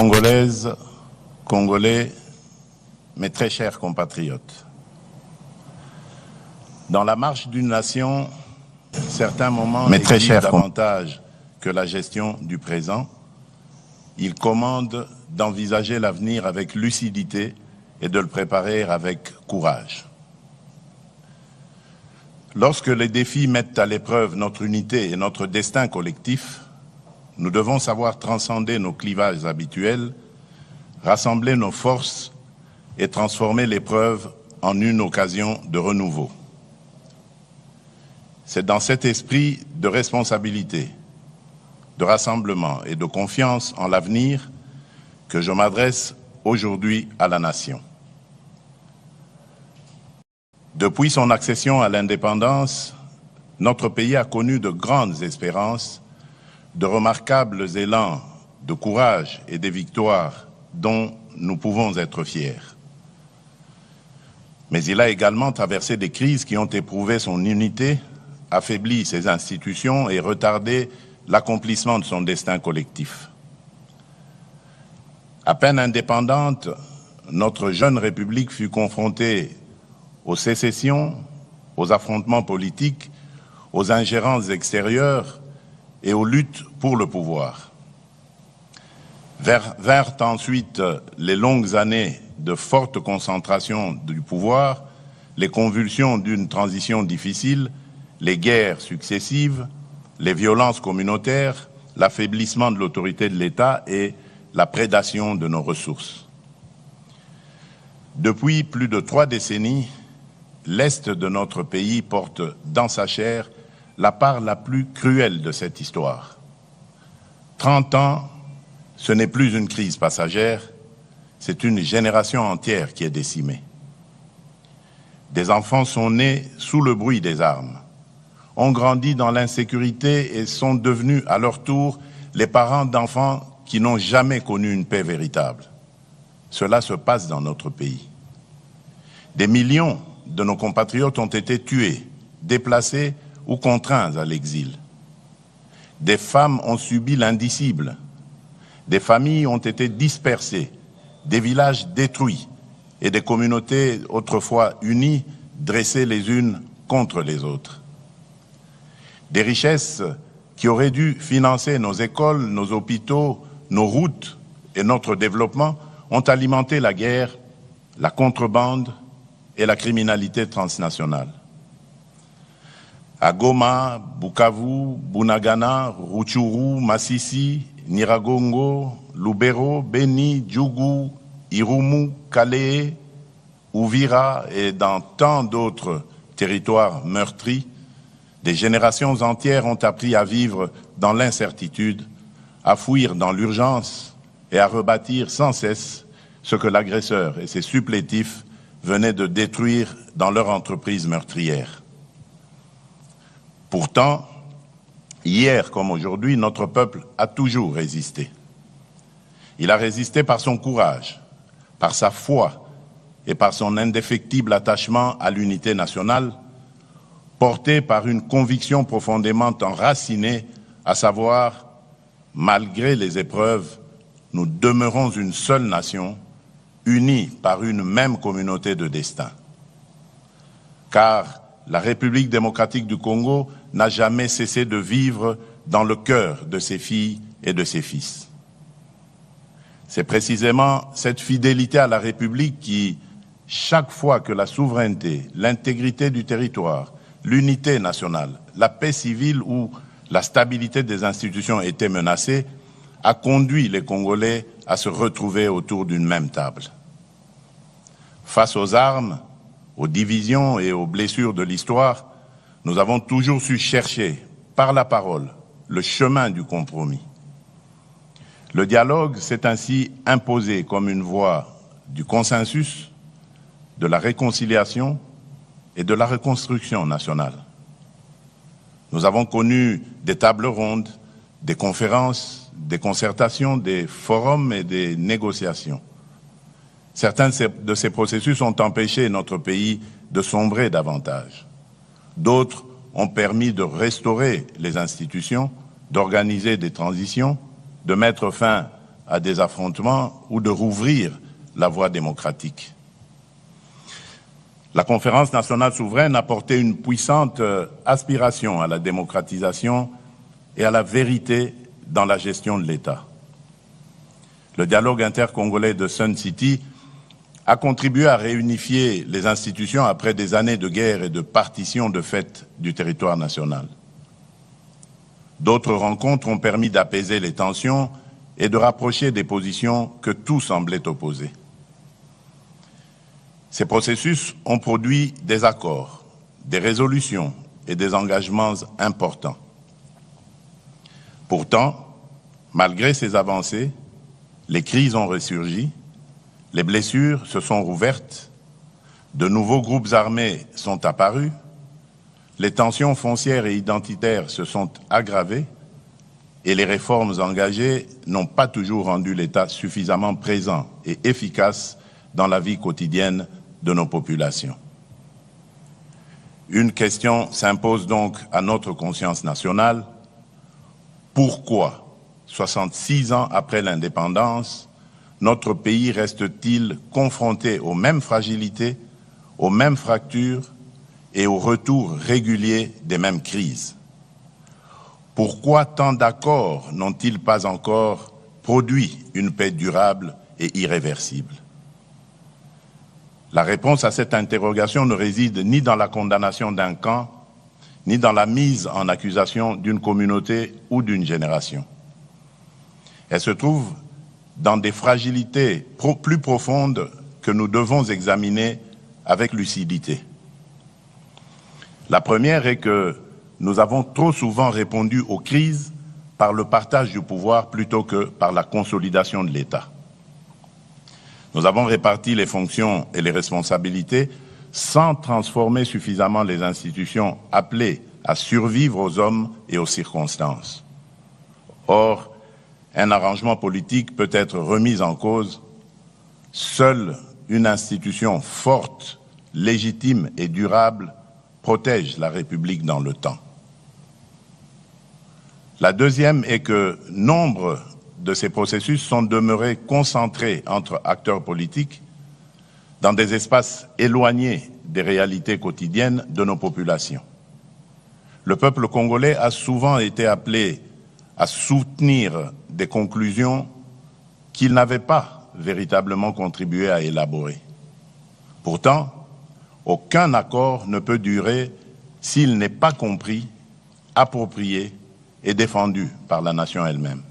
Congolaises, Congolais, mes très chers compatriotes, dans la marche d'une nation, certains moments exigent davantage que la gestion du présent. Il commande d'envisager l'avenir avec lucidité et de le préparer avec courage. Lorsque les défis mettent à l'épreuve notre unité et notre destin collectif, nous devons savoir transcender nos clivages habituels, rassembler nos forces et transformer l'épreuve en une occasion de renouveau. C'est dans cet esprit de responsabilité, de rassemblement et de confiance en l'avenir que je m'adresse aujourd'hui à la nation. Depuis son accession à l'indépendance, notre pays a connu de grandes espérances, de remarquables élans de courage et des victoires dont nous pouvons être fiers. Mais il a également traversé des crises qui ont éprouvé son unité, affaibli ses institutions et retardé l'accomplissement de son destin collectif. À peine indépendante, notre jeune République fut confrontée aux sécessions, aux affrontements politiques, aux ingérences extérieures et aux luttes pour le pouvoir. Vinrent ensuite les longues années de forte concentration du pouvoir, les convulsions d'une transition difficile, les guerres successives, les violences communautaires, l'affaiblissement de l'autorité de l'État et la prédation de nos ressources. Depuis plus de 3 décennies, l'Est de notre pays porte dans sa chair la part la plus cruelle de cette histoire. 30 ans, ce n'est plus une crise passagère, c'est une génération entière qui est décimée. Des enfants sont nés sous le bruit des armes, ont grandi dans l'insécurité et sont devenus à leur tour les parents d'enfants qui n'ont jamais connu une paix véritable. Cela se passe dans notre pays. Des millions de nos compatriotes ont été tués, déplacés ou contraints à l'exil. Des femmes ont subi l'indicible. Des familles ont été dispersées, des villages détruits et des communautés autrefois unies dressées les unes contre les autres. Des richesses qui auraient dû financer nos écoles, nos hôpitaux, nos routes et notre développement ont alimenté la guerre, la contrebande et la criminalité transnationale. À Goma, Bukavu, Bunagana, Rutshuru, Masisi, Nyiragongo, Lubero, Beni, Djougou, Irumu, Calais, Uvira et dans tant d'autres territoires meurtris, des générations entières ont appris à vivre dans l'incertitude, à fuir dans l'urgence et à rebâtir sans cesse ce que l'agresseur et ses supplétifs venaient de détruire dans leur entreprise meurtrière. Pourtant, hier comme aujourd'hui, notre peuple a toujours résisté. Il a résisté par son courage, par sa foi et par son indéfectible attachement à l'unité nationale, porté par une conviction profondément enracinée, à savoir, malgré les épreuves, nous demeurons une seule nation, unis par une même communauté de destin. Car la République démocratique du Congo n'a jamais cessé de vivre dans le cœur de ses filles et de ses fils. C'est précisément cette fidélité à la République qui, chaque fois que la souveraineté, l'intégrité du territoire, l'unité nationale, la paix civile ou la stabilité des institutions étaient menacées, a conduit les Congolais à se retrouver autour d'une même table. Face aux armes, aux divisions et aux blessures de l'histoire, nous avons toujours su chercher, par la parole, le chemin du compromis. Le dialogue s'est ainsi imposé comme une voie du consensus, de la réconciliation et de la reconstruction nationale. Nous avons connu des tables rondes, des conférences, des concertations, des forums et des négociations. Certains de ces processus ont empêché notre pays de sombrer davantage. D'autres ont permis de restaurer les institutions, d'organiser des transitions, de mettre fin à des affrontements ou de rouvrir la voie démocratique. La Conférence nationale souveraine a porté une puissante aspiration à la démocratisation et à la vérité dans la gestion de l'État. Le dialogue intercongolais de Sun City a contribué à réunifier les institutions après des années de guerre et de partition de fait du territoire national. D'autres rencontres ont permis d'apaiser les tensions et de rapprocher des positions que tout semblait opposer. Ces processus ont produit des accords, des résolutions et des engagements importants. Pourtant, malgré ces avancées, les crises ont ressurgi, les blessures se sont rouvertes, de nouveaux groupes armés sont apparus, les tensions foncières et identitaires se sont aggravées et les réformes engagées n'ont pas toujours rendu l'État suffisamment présent et efficace dans la vie quotidienne de nos populations. Une question s'impose donc à notre conscience nationale. Pourquoi, 66 ans après l'indépendance, notre pays reste-t-il confronté aux mêmes fragilités, aux mêmes fractures et au retour régulier des mêmes crises? Pourquoi tant d'accords n'ont-ils pas encore produit une paix durable et irréversible? La réponse à cette interrogation ne réside ni dans la condamnation d'un camp, ni dans la mise en accusation d'une communauté ou d'une génération. Elle se trouve dans des fragilités plus profondes que nous devons examiner avec lucidité. La première est que nous avons trop souvent répondu aux crises par le partage du pouvoir plutôt que par la consolidation de l'État. Nous avons réparti les fonctions et les responsabilités sans transformer suffisamment les institutions appelées à survivre aux hommes et aux circonstances. Or, un arrangement politique peut être remis en cause. Seule une institution forte, légitime et durable protège la République dans le temps. La deuxième est que nombre de ces processus sont demeurés concentrés entre acteurs politiques dans des espaces éloignés des réalités quotidiennes de nos populations. Le peuple congolais a souvent été appelé à soutenir des conclusions qu'il n'avait pas véritablement contribué à élaborer. Pourtant, aucun accord ne peut durer s'il n'est pas compris, approprié et défendu par la nation elle-même.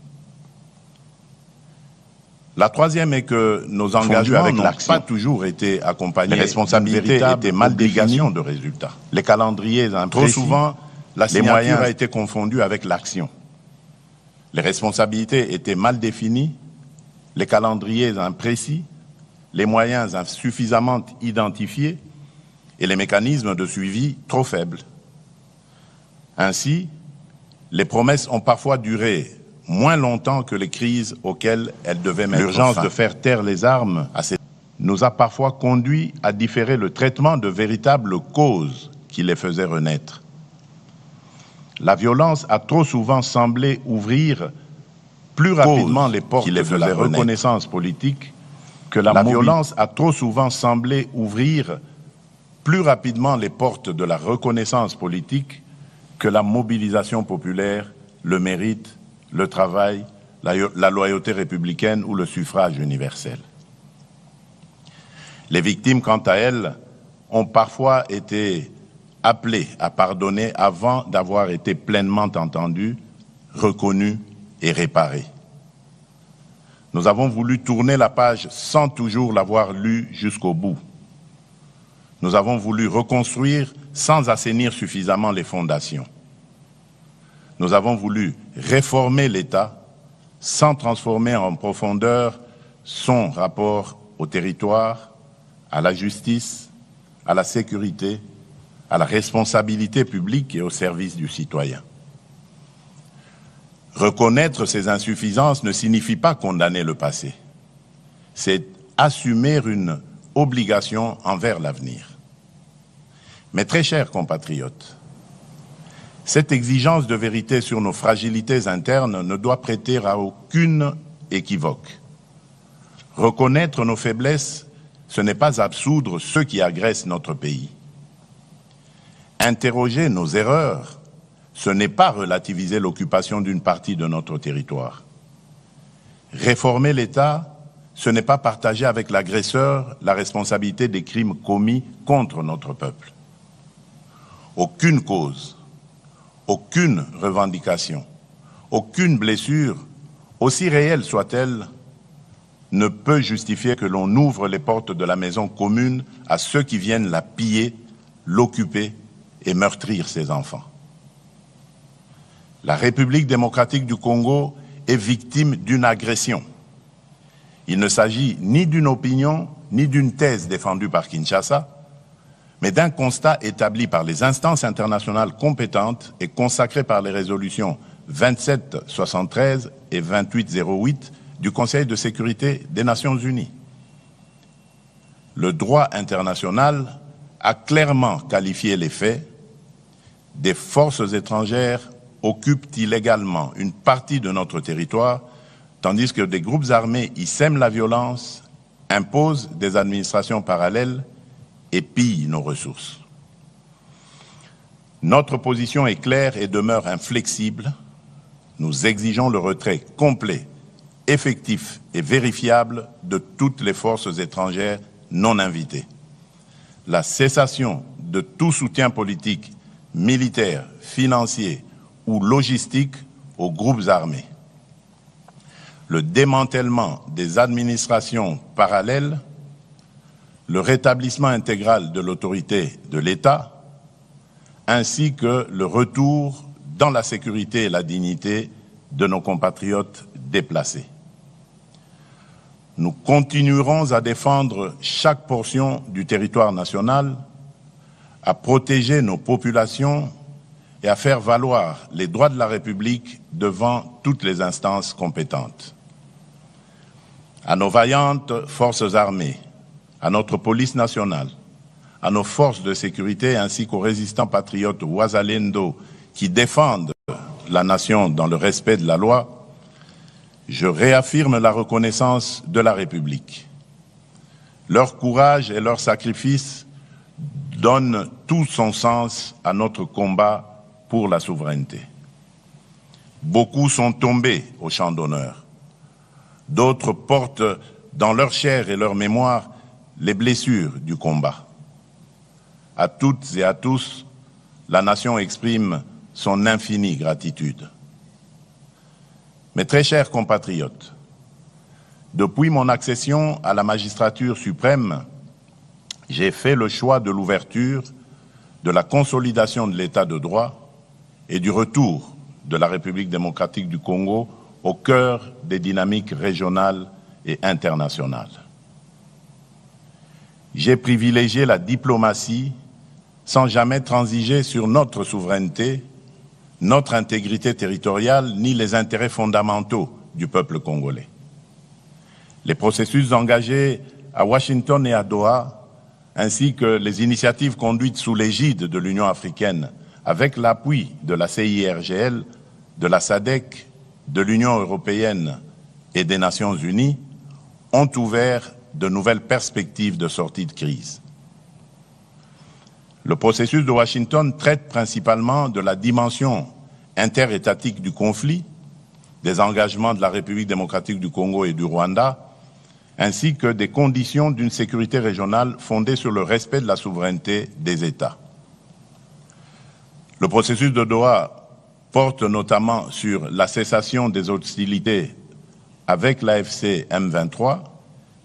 La troisième est que nos engagements n'ont pas toujours été accompagnés. Les responsabilités étaient mal définies de résultats. Les calendriers imprécis. Trop souvent, la signature a été confondue avec l'action. Les responsabilités étaient mal définies, les calendriers imprécis, les moyens insuffisamment identifiés et les mécanismes de suivi trop faibles. Ainsi, les promesses ont parfois duré moins longtemps que les crises auxquelles elles devaient mettre fin. L'urgence de faire taire les armes nous a parfois conduit à différer le traitement de véritables causes qui les faisaient renaître. La violence a trop souvent semblé ouvrir plus rapidement les portes de la reconnaissance politique que la violence a trop souvent semblé ouvrir plus rapidement les portes de la reconnaissance politique que la mobilisation populaire, le mérite, le travail, la loyauté républicaine ou le suffrage universel. Les victimes, quant à elles, ont parfois été appelées à pardonner avant d'avoir été pleinement entendues, reconnues et réparées. Nous avons voulu tourner la page sans toujours l'avoir lue jusqu'au bout. Nous avons voulu reconstruire sans assainir suffisamment les fondations. Nous avons voulu réformer l'État sans transformer en profondeur son rapport au territoire, à la justice, à la sécurité, à la responsabilité publique et au service du citoyen. Reconnaître ces insuffisances ne signifie pas condamner le passé. C'est assumer une obligation envers l'avenir. Mes très chers compatriotes, cette exigence de vérité sur nos fragilités internes ne doit prêter à aucune équivoque. Reconnaître nos faiblesses, ce n'est pas absoudre ceux qui agressent notre pays. Interroger nos erreurs, ce n'est pas relativiser l'occupation d'une partie de notre territoire. Réformer l'État, ce n'est pas partager avec l'agresseur la responsabilité des crimes commis contre notre peuple. Aucune cause, aucune revendication, aucune blessure, aussi réelle soit-elle, ne peut justifier que l'on ouvre les portes de la maison commune à ceux qui viennent la piller, l'occuper et meurtrir ses enfants. La République démocratique du Congo est victime d'une agression. Il ne s'agit ni d'une opinion, ni d'une thèse défendue par Kinshasa, mais d'un constat établi par les instances internationales compétentes et consacré par les résolutions 2773 et 2808 du Conseil de sécurité des Nations Unies. Le droit international a clairement qualifié les faits. Des forces étrangères occupent illégalement une partie de notre territoire, tandis que des groupes armés y sèment la violence, imposent des administrations parallèles et pillent nos ressources. Notre position est claire et demeure inflexible. Nous exigeons le retrait complet, effectif et vérifiable de toutes les forces étrangères non invitées. La cessation de tout soutien politique, militaire, financier ou logistique aux groupes armés. Le démantèlement des administrations parallèles, le rétablissement intégral de l'autorité de l'État, ainsi que le retour dans la sécurité et la dignité de nos compatriotes déplacés. Nous continuerons à défendre chaque portion du territoire national, à protéger nos populations et à faire valoir les droits de la République devant toutes les instances compétentes. À nos vaillantes forces armées, à notre police nationale, à nos forces de sécurité ainsi qu'aux résistants patriotes Ouazalendo qui défendent la nation dans le respect de la loi, je réaffirme la reconnaissance de la République. Leur courage et leur sacrifice donnent tout son sens à notre combat pour la souveraineté. Beaucoup sont tombés au champ d'honneur. D'autres portent dans leur chair et leur mémoire les blessures du combat. À toutes et à tous, la nation exprime son infinie gratitude. Mes très chers compatriotes, depuis mon accession à la magistrature suprême, j'ai fait le choix de l'ouverture, de la consolidation de l'état de droit et du retour de la République démocratique du Congo au cœur des dynamiques régionales et internationales. J'ai privilégié la diplomatie sans jamais transiger sur notre souveraineté, notre intégrité territoriale ni les intérêts fondamentaux du peuple congolais. Les processus engagés à Washington et à Doha, ainsi que les initiatives conduites sous l'égide de l'Union africaine avec l'appui de la CIRGL, de la SADC, de l'Union européenne et des Nations unies, ont ouvert de nouvelles perspectives de sortie de crise. Le processus de Washington traite principalement de la dimension interétatique du conflit, des engagements de la République démocratique du Congo et du Rwanda, ainsi que des conditions d'une sécurité régionale fondée sur le respect de la souveraineté des États. Le processus de Doha porte notamment sur la cessation des hostilités avec l'AFC M23,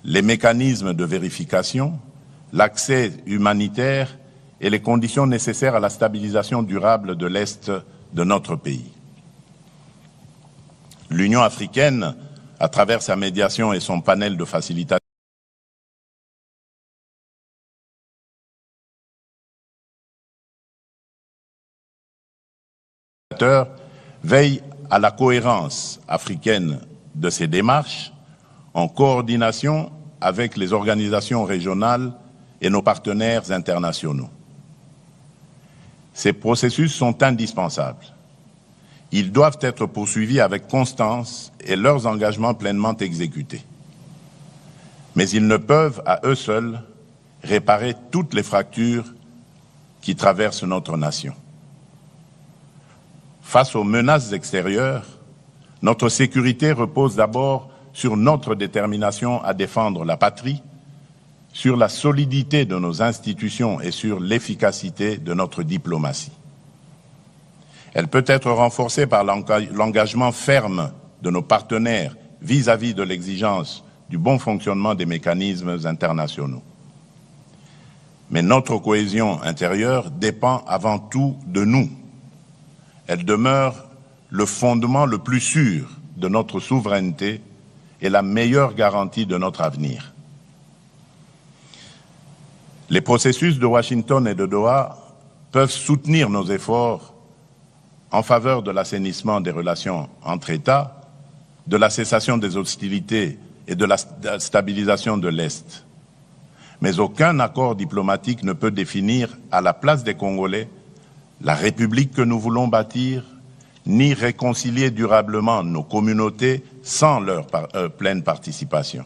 les mécanismes de vérification, l'accès humanitaire et les conditions nécessaires à la stabilisation durable de l'Est de notre pays. L'Union africaine, à travers sa médiation et son panel de facilitateurs, veille à la cohérence africaine de ces démarches en coordination avec les organisations régionales et nos partenaires internationaux. Ces processus sont indispensables. Ils doivent être poursuivis avec constance et leurs engagements pleinement exécutés. Mais ils ne peuvent, à eux seuls, réparer toutes les fractures qui traversent notre nation. Face aux menaces extérieures, notre sécurité repose d'abord sur notre détermination à défendre la patrie, sur la solidité de nos institutions et sur l'efficacité de notre diplomatie. Elle peut être renforcée par l'engagement ferme de nos partenaires vis-à-vis de l'exigence du bon fonctionnement des mécanismes internationaux. Mais notre cohésion intérieure dépend avant tout de nous. Elle demeure le fondement le plus sûr de notre souveraineté et la meilleure garantie de notre avenir. Les processus de Washington et de Doha peuvent soutenir nos efforts en faveur de l'assainissement des relations entre États, de la cessation des hostilités et de la stabilisation de l'Est. Mais aucun accord diplomatique ne peut définir à la place des Congolais la République que nous voulons bâtir, ni réconcilier durablement nos communautés sans leur pleine participation.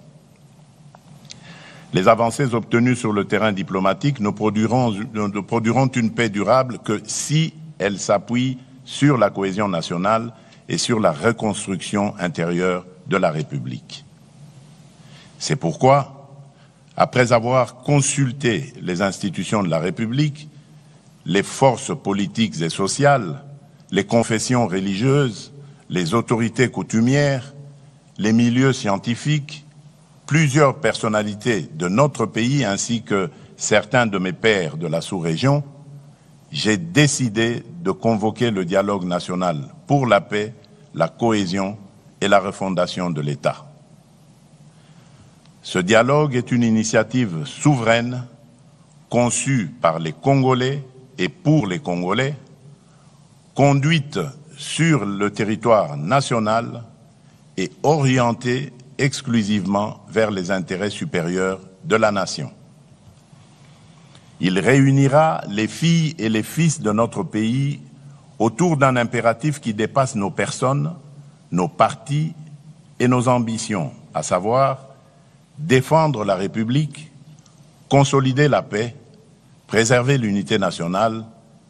Les avancées obtenues sur le terrain diplomatique ne produiront une paix durable que si elles s'appuient sur la cohésion nationale et sur la reconstruction intérieure de la République. C'est pourquoi, après avoir consulté les institutions de la République, les forces politiques et sociales, les confessions religieuses, les autorités coutumières, les milieux scientifiques, plusieurs personnalités de notre pays ainsi que certains de mes pairs de la sous-région, j'ai décidé de convoquer le dialogue national pour la paix, la cohésion et la refondation de l'État. Ce dialogue est une initiative souveraine conçue par les Congolais et pour les Congolais, conduite sur le territoire national et orientée exclusivement vers les intérêts supérieurs de la nation. Il réunira les filles et les fils de notre pays autour d'un impératif qui dépasse nos personnes, nos partis et nos ambitions, à savoir défendre la République, consolider la paix, préserver l'unité nationale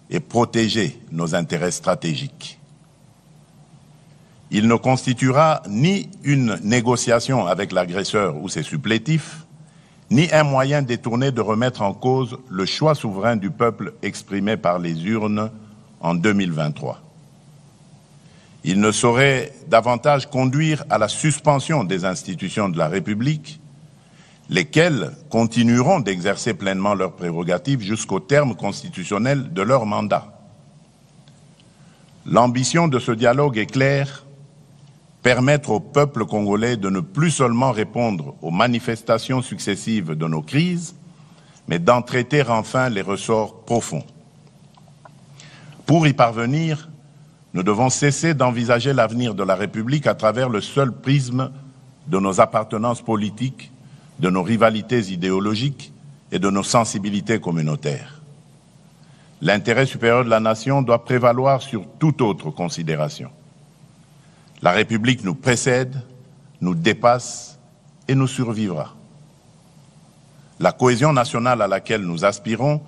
et protéger nos intérêts stratégiques. Il ne constituera ni une négociation avec l'agresseur ou ses supplétifs, ni un moyen détourné de remettre en cause le choix souverain du peuple exprimé par les urnes en 2023. Il ne saurait davantage conduire à la suspension des institutions de la République, lesquelles continueront d'exercer pleinement leurs prérogatives jusqu'au terme constitutionnel de leur mandat. L'ambition de ce dialogue est claire: permettre au peuple congolais de ne plus seulement répondre aux manifestations successives de nos crises, mais d'en traiter enfin les ressorts profonds. Pour y parvenir, nous devons cesser d'envisager l'avenir de la République à travers le seul prisme de nos appartenances politiques, de nos rivalités idéologiques et de nos sensibilités communautaires. L'intérêt supérieur de la nation doit prévaloir sur toute autre considération. La République nous précède, nous dépasse et nous survivra. La cohésion nationale à laquelle nous aspirons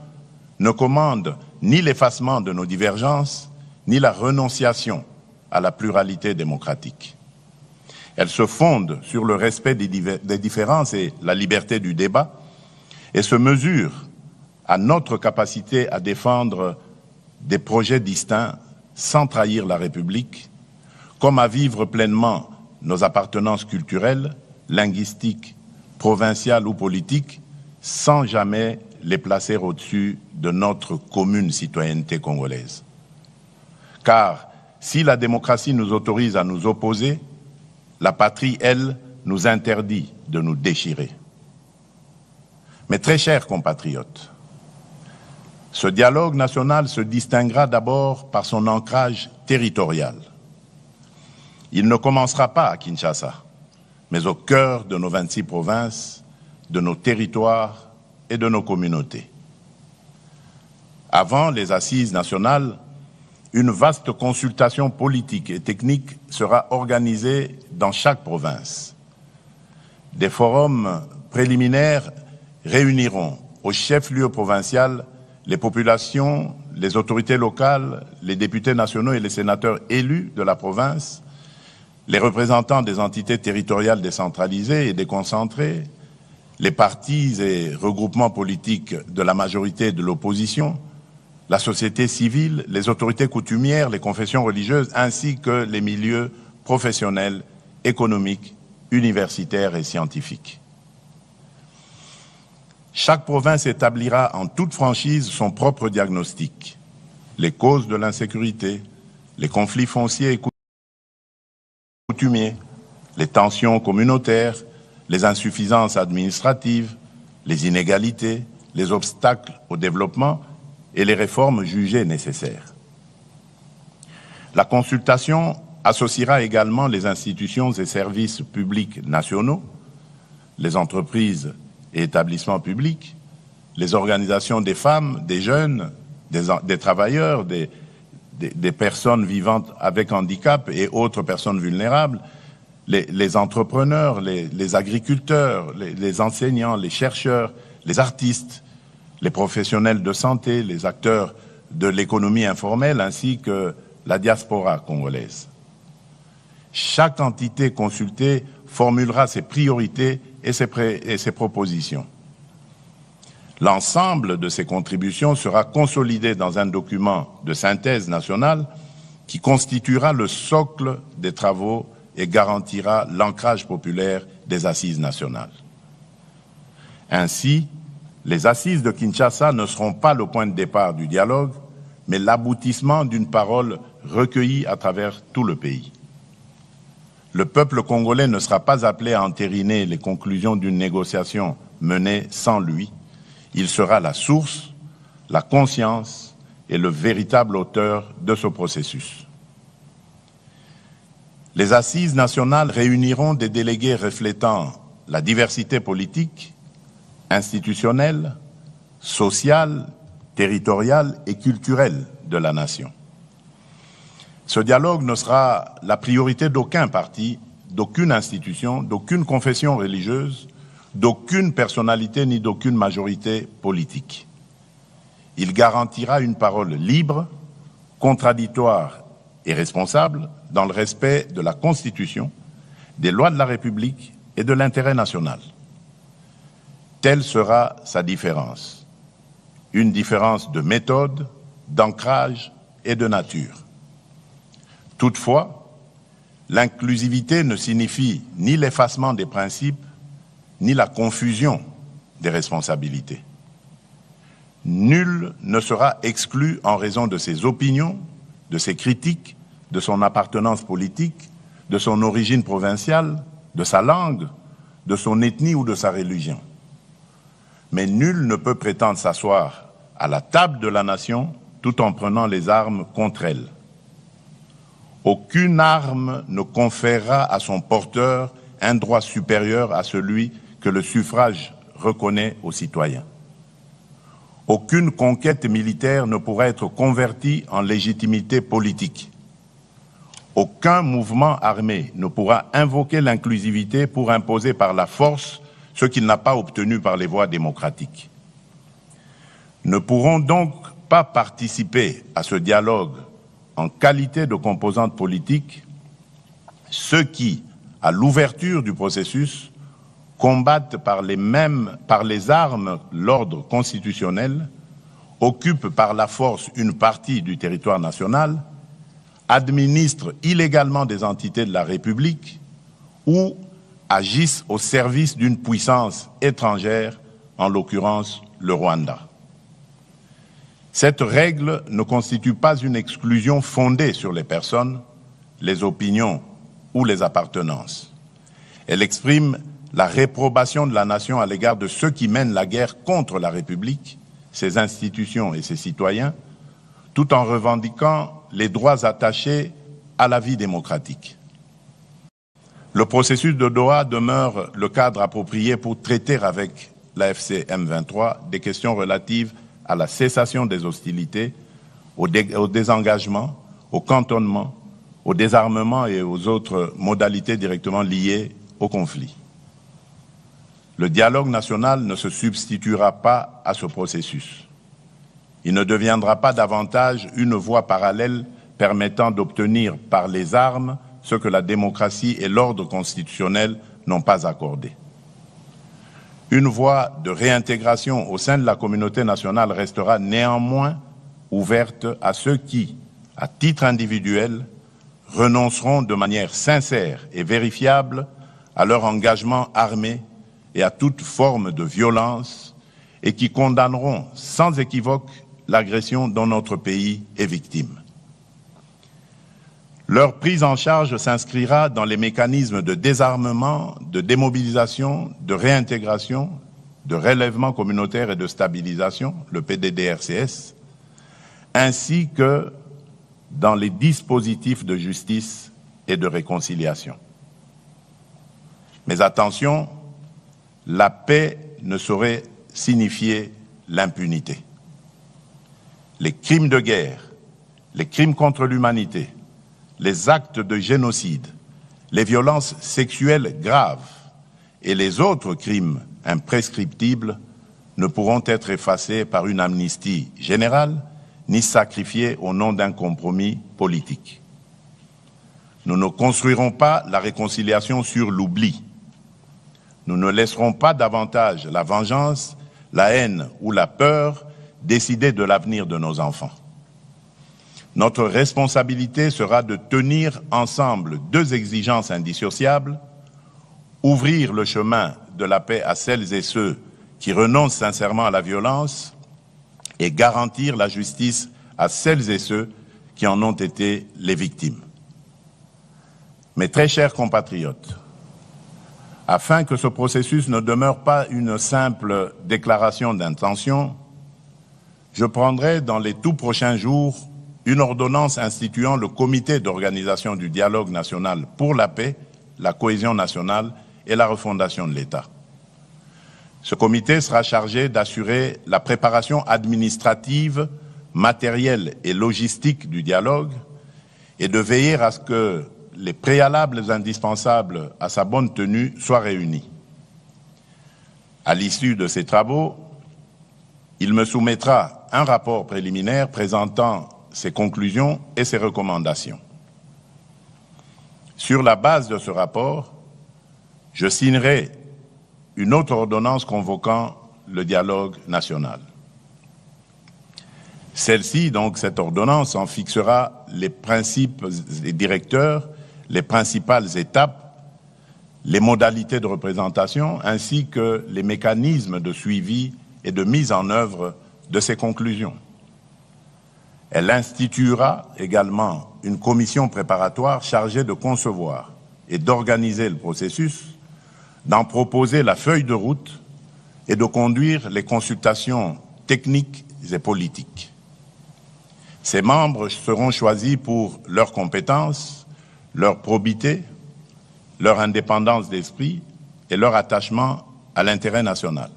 ne commande ni l'effacement de nos divergences, ni la renonciation à la pluralité démocratique. Elle se fonde sur le respect des différences et la liberté du débat et se mesure à notre capacité à défendre des projets distincts sans trahir la République, comme à vivre pleinement nos appartenances culturelles, linguistiques, provinciales ou politiques, sans jamais les placer au-dessus de notre commune citoyenneté congolaise. Car si la démocratie nous autorise à nous opposer, la patrie, elle, nous interdit de nous déchirer. Mais très chers compatriotes, ce dialogue national se distinguera d'abord par son ancrage territorial. Il ne commencera pas à Kinshasa, mais au cœur de nos 26 provinces, de nos territoires et de nos communautés. Avant les assises nationales, une vaste consultation politique et technique sera organisée dans chaque province. Des forums préliminaires réuniront au chef-lieu provincial les populations, les autorités locales, les députés nationaux et les sénateurs élus de la province, les représentants des entités territoriales décentralisées et déconcentrées, les partis et regroupements politiques de la majorité et de l'opposition, la société civile, les autorités coutumières, les confessions religieuses, ainsi que les milieux professionnels, économiques, universitaires et scientifiques. Chaque province établira en toute franchise son propre diagnostic, les causes de l'insécurité, les conflits fonciers et coutumiers, les tensions communautaires, les insuffisances administratives, les inégalités, les obstacles au développement et les réformes jugées nécessaires. La consultation associera également les institutions et services publics nationaux, les entreprises et établissements publics, les organisations des femmes, des jeunes, des travailleurs, des personnes vivantes avec handicap et autres personnes vulnérables, les entrepreneurs, les agriculteurs, les enseignants, les chercheurs, les artistes, les professionnels de santé, les acteurs de l'économie informelle ainsi que la diaspora congolaise. Chaque entité consultée formulera ses priorités et ses propositions. L'ensemble de ces contributions sera consolidé dans un document de synthèse nationale qui constituera le socle des travaux et garantira l'ancrage populaire des assises nationales. Ainsi, les assises de Kinshasa ne seront pas le point de départ du dialogue, mais l'aboutissement d'une parole recueillie à travers tout le pays. Le peuple congolais ne sera pas appelé à entériner les conclusions d'une négociation menée sans lui. Il sera la source, la conscience et le véritable auteur de ce processus. Les assises nationales réuniront des délégués reflétant la diversité politique, institutionnelle, sociale, territoriale et culturelle de la nation. Ce dialogue ne sera la priorité d'aucun parti, d'aucune institution, d'aucune confession religieuse, d'aucune personnalité ni d'aucune majorité politique. Il garantira une parole libre, contradictoire et responsable dans le respect de la Constitution, des lois de la République et de l'intérêt national. Telle sera sa différence. Une différence de méthode, d'ancrage et de nature. Toutefois, l'inclusivité ne signifie ni l'effacement des principes, ni la confusion des responsabilités. Nul ne sera exclu en raison de ses opinions, de ses critiques, de son appartenance politique, de son origine provinciale, de sa langue, de son ethnie ou de sa religion. Mais nul ne peut prétendre s'asseoir à la table de la nation tout en prenant les armes contre elle. Aucune arme ne conférera à son porteur un droit supérieur à celui que le suffrage reconnaît aux citoyens. Aucune conquête militaire ne pourra être convertie en légitimité politique. Aucun mouvement armé ne pourra invoquer l'inclusivité pour imposer par la force ce qu'il n'a pas obtenu par les voies démocratiques. Ne pourront donc pas participer à ce dialogue en qualité de composante politique ceux qui, à l'ouverture du processus, combattent par les armes l'ordre constitutionnel, occupent par la force une partie du territoire national, administrent illégalement des entités de la République ou agissent au service d'une puissance étrangère, en l'occurrence le Rwanda. Cette règle ne constitue pas une exclusion fondée sur les personnes, les opinions ou les appartenances. Elle exprime la réprobation de la nation à l'égard de ceux qui mènent la guerre contre la République, ses institutions et ses citoyens, tout en revendiquant les droits attachés à la vie démocratique. Le processus de Doha demeure le cadre approprié pour traiter avec l'AFC M23 des questions relatives à la cessation des hostilités, au désengagement, au cantonnement, au désarmement et aux autres modalités directement liées au conflit. Le dialogue national ne se substituera pas à ce processus. Il ne deviendra pas davantage une voie parallèle permettant d'obtenir par les armes ce que la démocratie et l'ordre constitutionnel n'ont pas accordé. Une voie de réintégration au sein de la communauté nationale restera néanmoins ouverte à ceux qui, à titre individuel, renonceront de manière sincère et vérifiable à leur engagement armé et à toute forme de violence et qui condamneront sans équivoque l'agression dont notre pays est victime. Leur prise en charge s'inscrira dans les mécanismes de désarmement, de démobilisation, de réintégration, de relèvement communautaire et de stabilisation, le PDDRCS, ainsi que dans les dispositifs de justice et de réconciliation. Mais attention, la paix ne saurait signifier l'impunité. Les crimes de guerre, les crimes contre l'humanité, les actes de génocide, les violences sexuelles graves et les autres crimes imprescriptibles ne pourront être effacés par une amnistie générale ni sacrifiés au nom d'un compromis politique. Nous ne construirons pas la réconciliation sur l'oubli. Nous ne laisserons pas davantage la vengeance, la haine ou la peur décider de l'avenir de nos enfants. Notre responsabilité sera de tenir ensemble deux exigences indissociables, ouvrir le chemin de la paix à celles et ceux qui renoncent sincèrement à la violence et garantir la justice à celles et ceux qui en ont été les victimes. Mes très chers compatriotes, afin que ce processus ne demeure pas une simple déclaration d'intention, je prendrai dans les tout prochains jours une ordonnance instituant le comité d'organisation du dialogue national pour la paix, la cohésion nationale et la refondation de l'État. Ce comité sera chargé d'assurer la préparation administrative, matérielle et logistique du dialogue et de veiller à ce que les préalables indispensables à sa bonne tenue soient réunis. À l'issue de ces travaux, il me soumettra un rapport préliminaire présentant ses conclusions et ses recommandations. Sur la base de ce rapport, je signerai une autre ordonnance convoquant le dialogue national. Celle-ci, donc cette ordonnance, en fixera les principes et directeurs, les principales étapes, les modalités de représentation, ainsi que les mécanismes de suivi et de mise en œuvre de ces conclusions. Elle instituera également une commission préparatoire chargée de concevoir et d'organiser le processus, d'en proposer la feuille de route et de conduire les consultations techniques et politiques. Ces membres seront choisis pour leurs compétences, leur probité, leur indépendance d'esprit et leur attachement à l'intérêt national.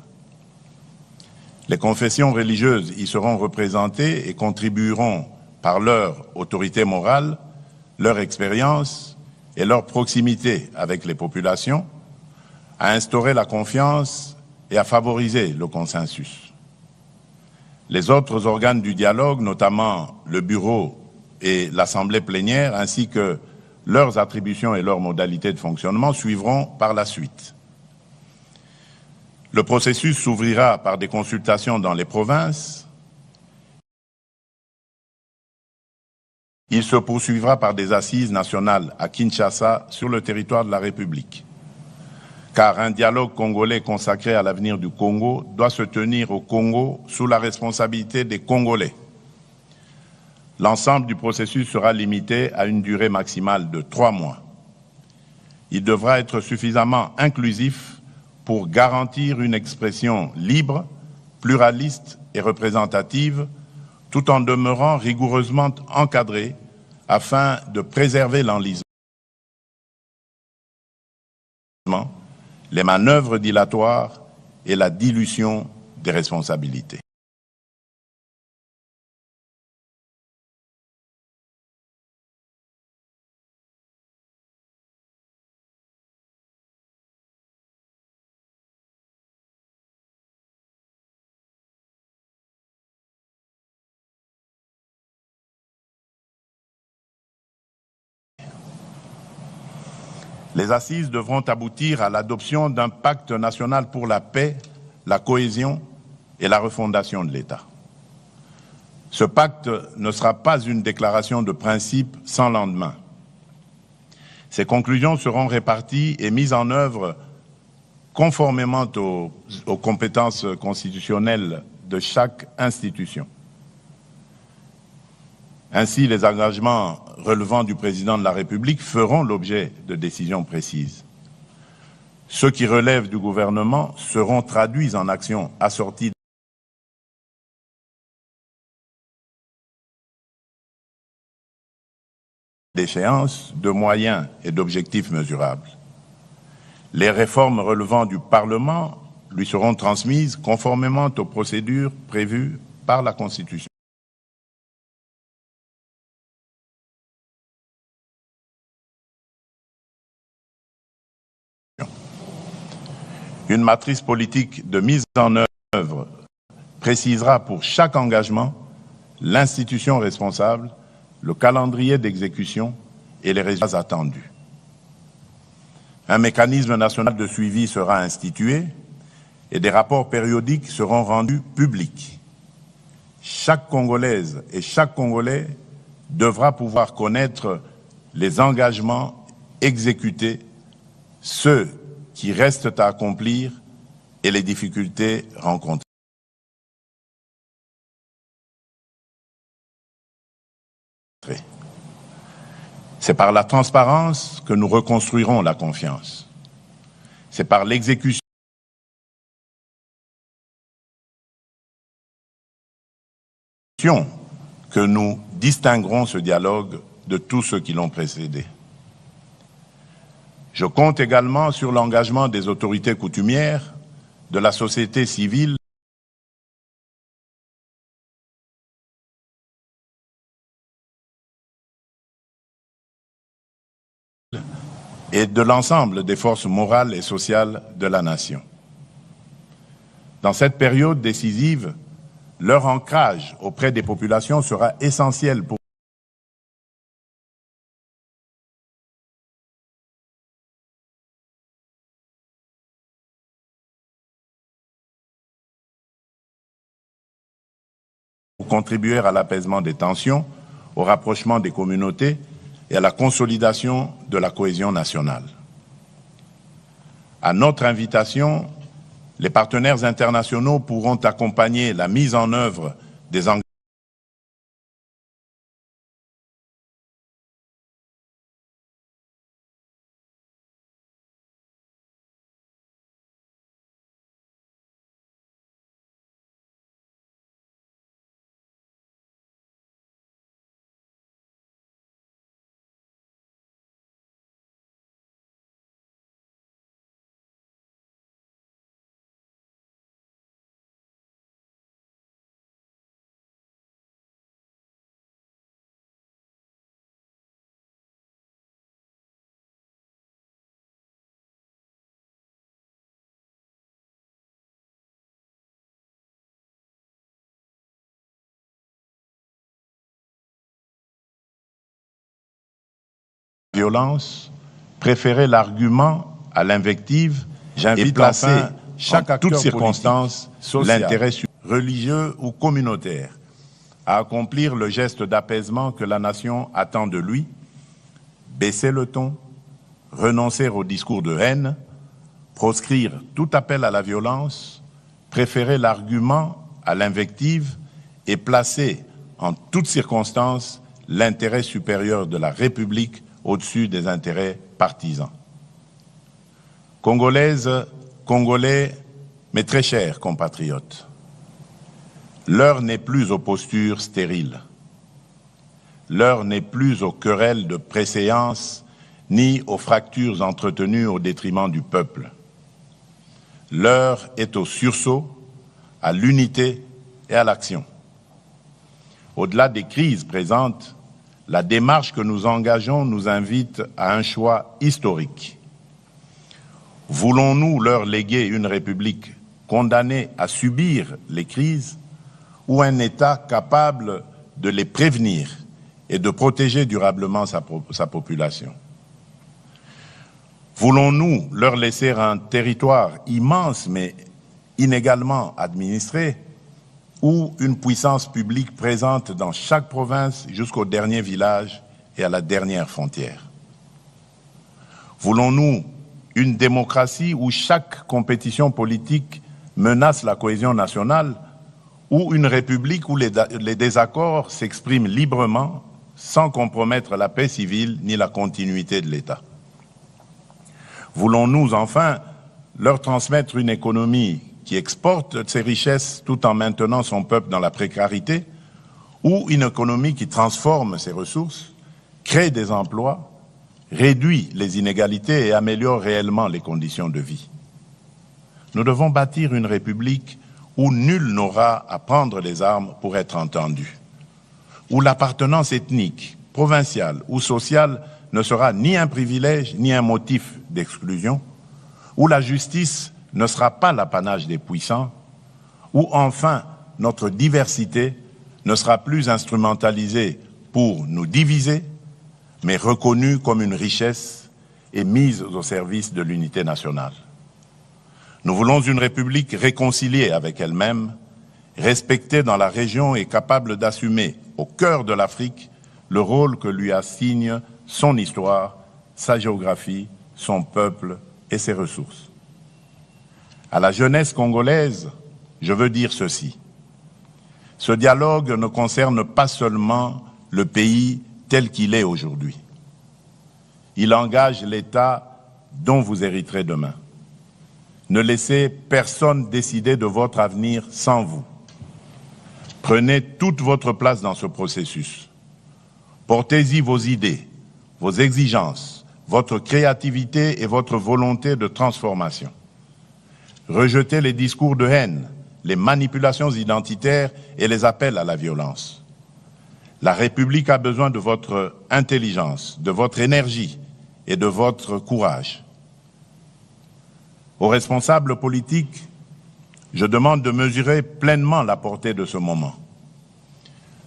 Les confessions religieuses y seront représentées et contribueront par leur autorité morale, leur expérience et leur proximité avec les populations à instaurer la confiance et à favoriser le consensus. Les autres organes du dialogue, notamment le bureau et l'assemblée plénière, ainsi que leurs attributions et leurs modalités de fonctionnement, suivront par la suite. Le processus s'ouvrira par des consultations dans les provinces. Il se poursuivra par des assises nationales à Kinshasa, sur le territoire de la République. Car un dialogue congolais consacré à l'avenir du Congo doit se tenir au Congo sous la responsabilité des Congolais. L'ensemble du processus sera limité à une durée maximale de 3 mois. Il devra être suffisamment inclusif pour garantir une expression libre, pluraliste et représentative, tout en demeurant rigoureusement encadré afin de préserver l'enlisement, les manœuvres dilatoires et la dilution des responsabilités. Les assises devront aboutir à l'adoption d'un pacte national pour la paix, la cohésion et la refondation de l'État. Ce pacte ne sera pas une déclaration de principe sans lendemain. Ces conclusions seront réparties et mises en œuvre conformément aux compétences constitutionnelles de chaque institution. Ainsi, les engagements relevant du président de la République feront l'objet de décisions précises. Ceux qui relèvent du gouvernement seront traduits en actions assorties d'échéances, de moyens et d'objectifs mesurables. Les réformes relevant du Parlement lui seront transmises conformément aux procédures prévues par la Constitution. Une matrice politique de mise en œuvre précisera pour chaque engagement l'institution responsable, le calendrier d'exécution et les résultats attendus. Un mécanisme national de suivi sera institué et des rapports périodiques seront rendus publics. Chaque Congolaise et chaque Congolais devra pouvoir connaître les engagements exécutés, ceux qui restent à accomplir et les difficultés rencontrées. C'est par la transparence que nous reconstruirons la confiance. C'est par l'exécution que nous distinguerons ce dialogue de tous ceux qui l'ont précédé. Je compte également sur l'engagement des autorités coutumières, de la société civile, et de l'ensemble des forces morales et sociales de la nation. Dans cette période décisive, leur ancrage auprès des populations sera essentiel pour contribuer à l'apaisement des tensions, au rapprochement des communautés et à la consolidation de la cohésion nationale. À notre invitation, les partenaires internationaux pourront accompagner la mise en œuvre des engagements de violence, préférer l'argument à l'invective. J'invite enfin chaque acteur toute circonstance, l'intérêt religieux ou communautaire, à accomplir le geste d'apaisement que la nation attend de lui, baisser le ton, renoncer au discours de haine, proscrire tout appel à la violence, préférer l'argument à l'invective et placer en toutes circonstances l'intérêt supérieur de la République au-dessus des intérêts partisans. Congolaises, Congolais, mes très chers compatriotes, l'heure n'est plus aux postures stériles. L'heure n'est plus aux querelles de préséance ni aux fractures entretenues au détriment du peuple. L'heure est au sursaut, à l'unité et à l'action. Au-delà des crises présentes, la démarche que nous engageons nous invite à un choix historique. Voulons-nous leur léguer une République condamnée à subir les crises ou un État capable de les prévenir et de protéger durablement sa population? Voulons-nous leur laisser un territoire immense mais inégalement administré, ou une puissance publique présente dans chaque province jusqu'au dernier village et à la dernière frontière? Voulons-nous une démocratie où chaque compétition politique menace la cohésion nationale, ou une république où les désaccords s'expriment librement sans compromettre la paix civile ni la continuité de l'État? Voulons-nous enfin leur transmettre une économie qui exporte ses richesses tout en maintenant son peuple dans la précarité, ou une économie qui transforme ses ressources, crée des emplois, réduit les inégalités et améliore réellement les conditions de vie? Nous devons bâtir une république où nul n'aura à prendre les armes pour être entendu, où l'appartenance ethnique, provinciale ou sociale ne sera ni un privilège ni un motif d'exclusion, où la justice ne sera pas l'apanage des puissants, où enfin notre diversité ne sera plus instrumentalisée pour nous diviser, mais reconnue comme une richesse et mise au service de l'unité nationale. Nous voulons une république réconciliée avec elle-même, respectée dans la région et capable d'assumer au cœur de l'Afrique le rôle que lui assigne son histoire, sa géographie, son peuple et ses ressources. À la jeunesse congolaise, je veux dire ceci. Ce dialogue ne concerne pas seulement le pays tel qu'il est aujourd'hui. Il engage l'État dont vous hériterez demain. Ne laissez personne décider de votre avenir sans vous. Prenez toute votre place dans ce processus. Portez-y vos idées, vos exigences, votre créativité et votre volonté de transformation. Rejetez les discours de haine, les manipulations identitaires et les appels à la violence. La République a besoin de votre intelligence, de votre énergie et de votre courage. Aux responsables politiques, je demande de mesurer pleinement la portée de ce moment.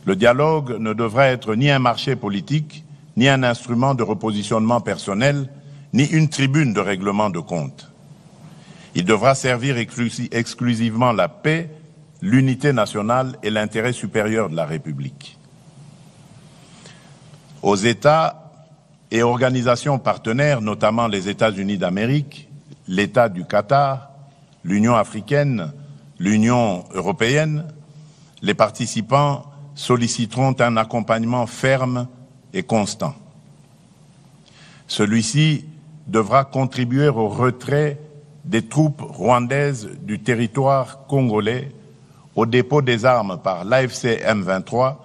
Le dialogue ne devrait être ni un marché politique, ni un instrument de repositionnement personnel, ni une tribune de règlement de comptes. Il devra servir exclusivement la paix, l'unité nationale et l'intérêt supérieur de la République. Aux États et organisations partenaires, notamment les États-Unis d'Amérique, l'État du Qatar, l'Union africaine, l'Union européenne, les participants solliciteront un accompagnement ferme et constant. Celui-ci devra contribuer au retrait des troupes rwandaises du territoire congolais, au dépôt des armes par l'AFC M23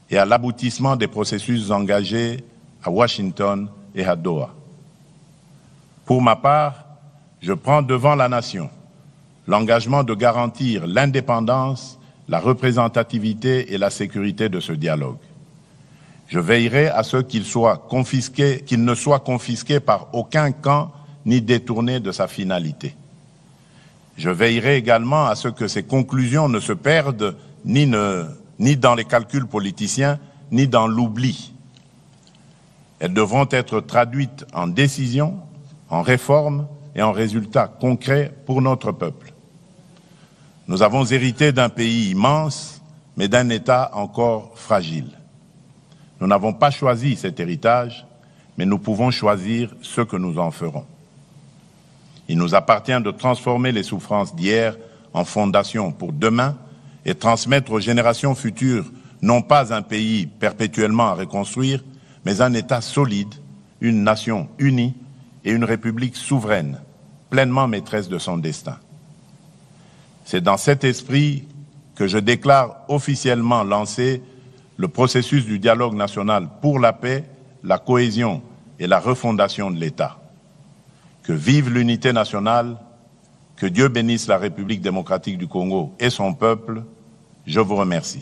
et à l'aboutissement des processus engagés à Washington et à Doha. Pour ma part, je prends devant la nation l'engagement de garantir l'indépendance, la représentativité et la sécurité de ce dialogue. Je veillerai à ce qu'il ne soit confisqué par aucun camp ni détourné de sa finalité. Je veillerai également à ce que ces conclusions ne se perdent ni dans les calculs politiciens, ni dans l'oubli. Elles devront être traduites en décisions, en réformes et en résultats concrets pour notre peuple. Nous avons hérité d'un pays immense, mais d'un État encore fragile. Nous n'avons pas choisi cet héritage, mais nous pouvons choisir ce que nous en ferons. Il nous appartient de transformer les souffrances d'hier en fondation pour demain et transmettre aux générations futures non pas un pays perpétuellement à reconstruire, mais un État solide, une nation unie et une république souveraine, pleinement maîtresse de son destin. C'est dans cet esprit que je déclare officiellement lancer le processus du dialogue national pour la paix, la cohésion et la refondation de l'État. Que vive l'unité nationale, que Dieu bénisse la République démocratique du Congo et son peuple. Je vous remercie.